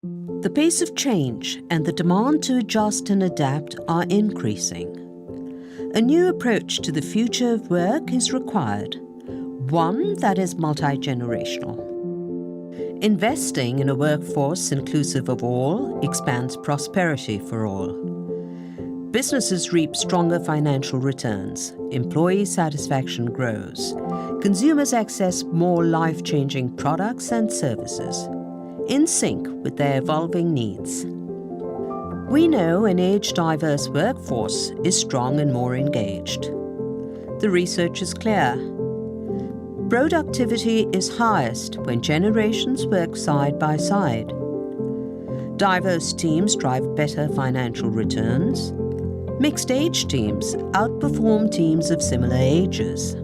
The pace of change and the demand to adjust and adapt are increasing. A new approach to the future of work is required, one that is multi-generational. Investing in a workforce inclusive of all expands prosperity for all. Businesses reap stronger financial returns, employee satisfaction grows, consumers access more life-changing products and services, in sync with their evolving needs. We know an age-diverse workforce is strong and more engaged. The research is clear. Productivity is highest when generations work side by side. Diverse teams drive better financial returns. Mixed-age teams outperform teams of similar ages.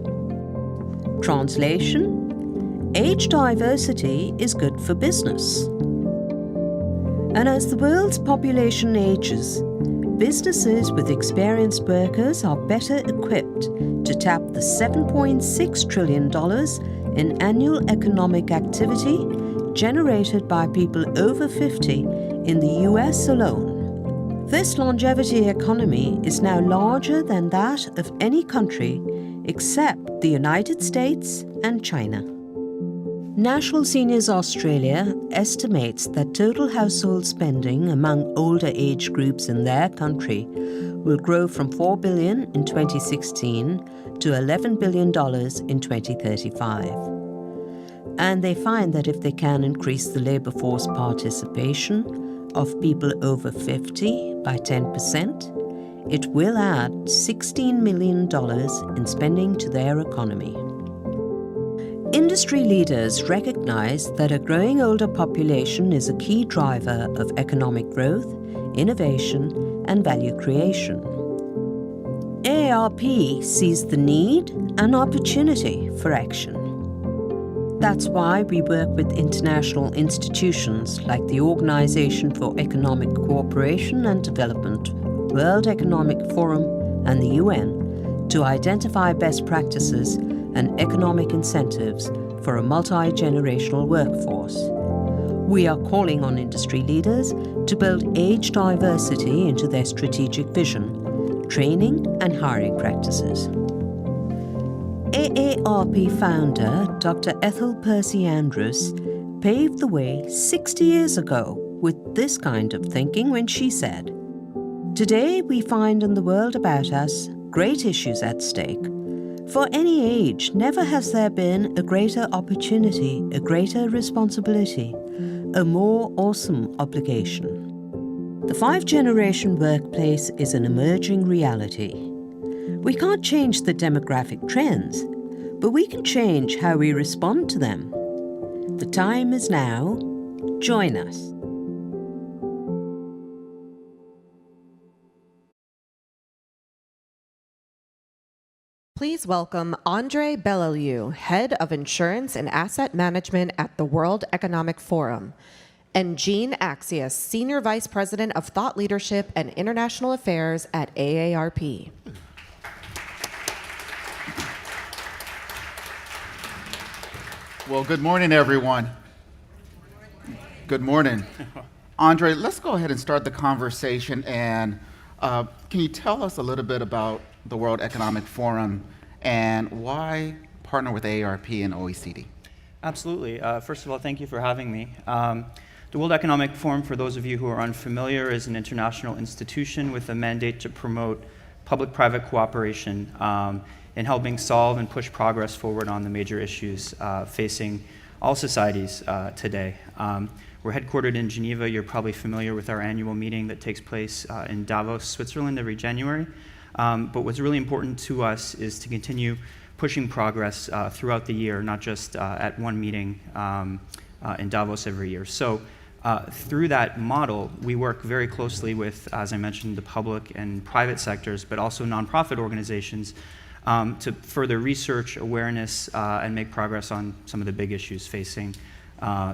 Translation: age diversity is good for business. And as the world's population ages, businesses with experienced workers are better equipped to tap the $7.6 trillion in annual economic activity generated by people over 50 in the US alone. This longevity economy is now larger than that of any country except the United States and China. National Seniors Australia estimates that total household spending among older age groups in their country will grow from $4 billion in 2016 to $11 billion in 2035. And they find that if they can increase the labour force participation of people over 50 by 10%, it will add $16 million in spending to their economy. Industry leaders recognize that a growing older population is a key driver of economic growth, innovation, and value creation. AARP sees the need and opportunity for action. That's why we work with international institutions like the Organization for Economic Cooperation and Development, World Economic Forum, and the UN to identify best practices and economic incentives for a multi-generational workforce. We are calling on industry leaders to build age diversity into their strategic vision, training and hiring practices. AARP founder Dr. Ethel Percy Andrews paved the way 60 years ago with this kind of thinking when she said, "Today we find in the world about us great issues at stake. For any age, never has there been a greater opportunity, a greater responsibility, a more awesome obligation." The five-generation workplace is an emerging reality. We can't change the demographic trends, but we can change how we respond to them. The time is now. Join us. Please welcome Andre Belelieu, Head of Insurance and Asset Management at the World Economic Forum, and Jean Accius, Senior Vice President of Thought Leadership and International Affairs at AARP. Well, good morning, everyone. Good morning. Andre, let's go ahead and start the conversation. And can you tell us a little bit about the World Economic Forum and why partner with AARP and OECD? Absolutely. First of all, thank you for having me. The World Economic Forum, for those of you who are unfamiliar, is an international institution with a mandate to promote public-private cooperation in helping solve and push progress forward on the major issues facing all societies today. We're headquartered in Geneva. You're probably familiar with our annual meeting that takes place in Davos, Switzerland every January. But what's really important to us is to continue pushing progress throughout the year, not just at one meeting in Davos every year. So through that model, we work very closely with, as I mentioned, the public and private sectors, but also nonprofit organizations to further research, awareness, and make progress on some of the big issues facing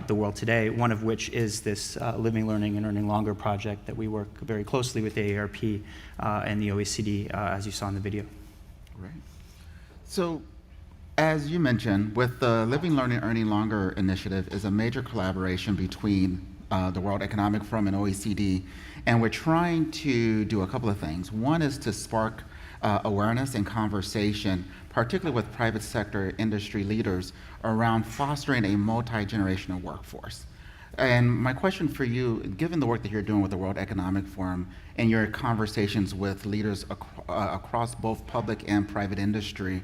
the world today, one of which is this Living, Learning, and Earning Longer project that we work very closely with AARP and the OECD, as you saw in the video. Right. So, as you mentioned, with the Living, Learning, Earning Longer initiative is a major collaboration between the World Economic Forum and OECD, and we're trying to do a couple of things. One is to spark awareness and conversation, particularly with private sector industry leaders, around fostering a multi-generational workforce. And my question for you, given the work that you're doing with the World Economic Forum and your conversations with leaders across both public and private industry,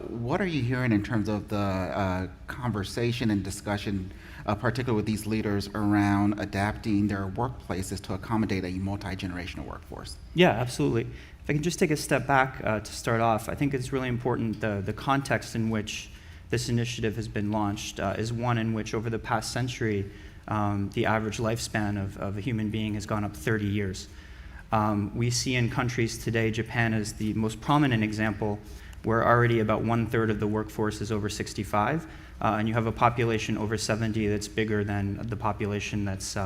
what are you hearing in terms of the conversation and discussion, particularly with these leaders, around adapting their workplaces to accommodate a multi-generational workforce? Yeah, absolutely. If I can just take a step back to start off, I think it's really important the context in which this initiative has been launched is one in which over the past century, the average lifespan of a human being has gone up 30 years. We see in countries today, Japan is the most prominent example, where already about 1/3 of the workforce is over 65, and you have a population over 70 that's bigger than the population that's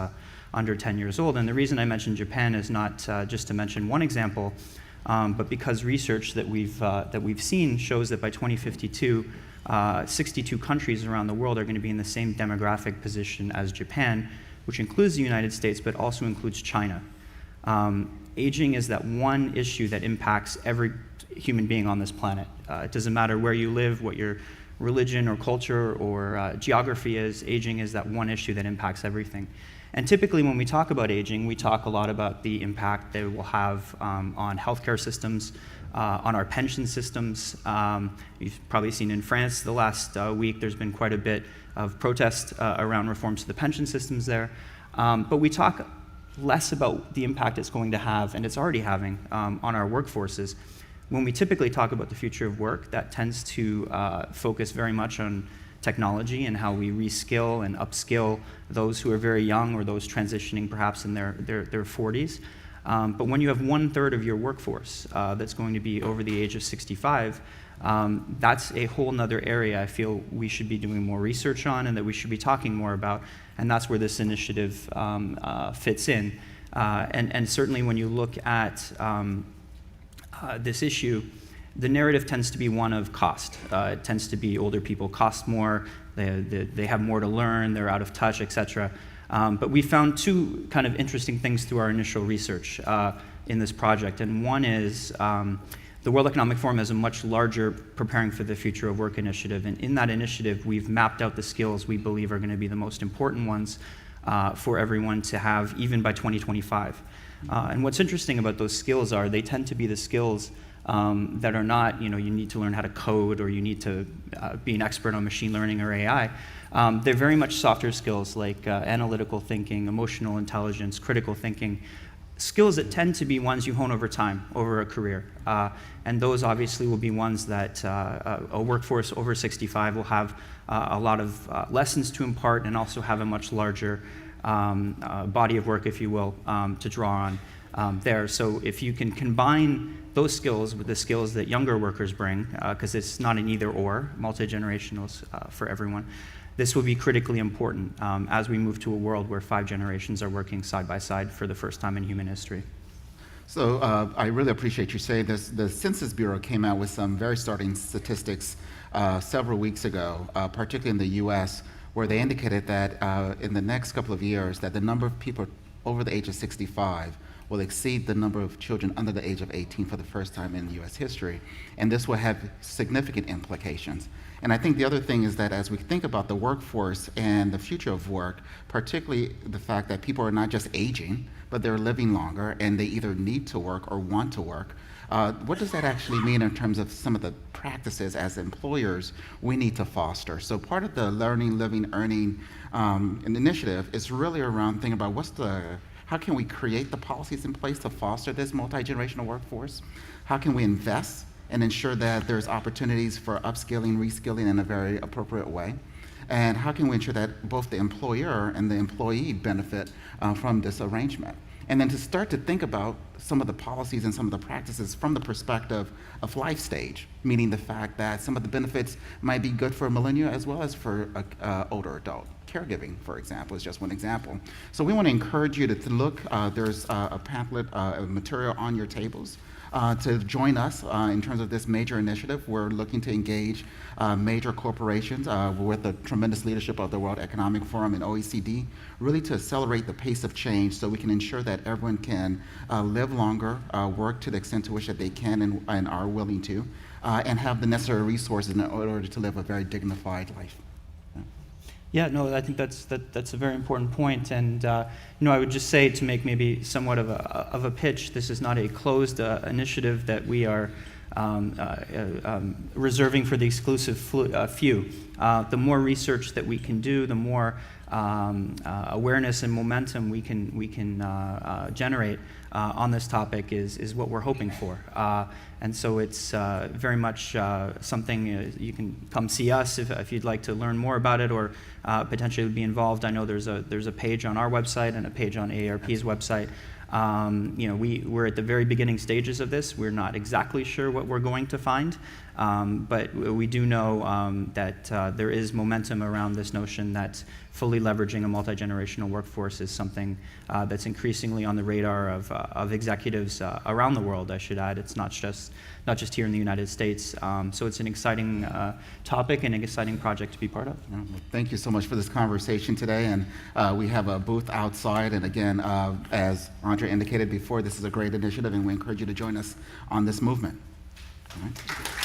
under 10 years old. And the reason I mention Japan is not just to mention one example, but because research that we've seen shows that by 2052, 62 countries around the world are going to be in the same demographic position as Japan, which includes the United States, but also includes China. Aging is that one issue that impacts every human being on this planet. It doesn't matter where you live, what your religion or culture or geography is, aging is that one issue that impacts everything. And typically when we talk about aging, we talk a lot about the impact that it will have on healthcare systems, on our pension systems. You've probably seen in France the last week, there's been quite a bit of protest around reforms to the pension systems there. But we talk less about the impact it's going to have, and it's already having, on our workforces. When we typically talk about the future of work, that tends to focus very much on technology and how we reskill and upskill those who are very young or those transitioning perhaps in their 40s. But when you have 1/3 of your workforce that's going to be over the age of 65, that's a whole nother area I feel we should be doing more research on and that we should be talking more about, and that's where this initiative fits in. And certainly when you look at this issue, the narrative tends to be one of cost. It tends to be older people cost more, they have more to learn, they're out of touch, etc. But we found two kind of interesting things through our initial research in this project. And one is the World Economic Forum has a much larger Preparing for the Future of Work initiative. And in that initiative, we've mapped out the skills we believe are going to be the most important ones for everyone to have even by 2025. And what's interesting about those skills are they tend to be the skills that are not, you need to learn how to code or you need to be an expert on machine learning or AI. They're very much softer skills like analytical thinking, emotional intelligence, critical thinking, skills that tend to be ones you hone over time, over a career. And those obviously will be ones that a workforce over 65 will have a lot of lessons to impart and also have a much larger body of work, if you will, to draw on there. So if you can combine those skills with the skills that younger workers bring, because it's not an either or, multi-generationals for everyone, this will be critically important as we move to a world where 5 generations are working side by side for the first time in human history. So I really appreciate you saying this. The Census Bureau came out with some very startling statistics several weeks ago, particularly in the US, where they indicated that in the next couple of years that the number of people over the age of 65 will exceed the number of children under the age of 18 for the first time in US history. And this will have significant implications. And I think the other thing is that as we think about the workforce and the future of work, particularly the fact that people are not just aging, but they're living longer and they either need to work or want to work, what does that actually mean in terms of some of the practices as employers we need to foster? So part of the Learning, Living, Earning initiative is really around thinking about how can we create the policies in place to foster this multi-generational workforce? How can we invest and ensure that there's opportunities for upskilling, reskilling in a very appropriate way? And how can we ensure that both the employer and the employee benefit from this arrangement? And then to start to think about some of the policies and some of the practices from the perspective of life stage, meaning the fact that some of the benefits might be good for a millennial as well as for an older adult. Caregiving, for example, is just one example. So we want to encourage you to look. There's a pamphlet, material on your tables to join us in terms of this major initiative. We're looking to engage major corporations with the tremendous leadership of the World Economic Forum and OECD, really to accelerate the pace of change so we can ensure that everyone can live longer, work to the extent to which that they can and are willing to, and have the necessary resources in order to live a very dignified life. Yeah, no, I think that's a very important point, and I would just say, to make maybe somewhat of a pitch, this is not a closed initiative that we are reserving for the exclusive few. The more research that we can do, the more awareness and momentum we can generate on this topic is what we're hoping for. And so it's very much something you can come see us if you'd like to learn more about it, or potentially be involved. I know there's a page on our website and a page on AARP's website. We're at the very beginning stages of this. We're not exactly sure what we're going to find, but we do know that there is momentum around this notion that fully leveraging a multi-generational workforce is something that's increasingly on the radar of executives around the world, I should add. It's not just here in the United States. So it's an exciting topic and an exciting project to be part of. Well, thank you so much for this conversation today. And we have a booth outside. And again, as Andre indicated before, this is a great initiative, and we encourage you to join us on this movement. All right.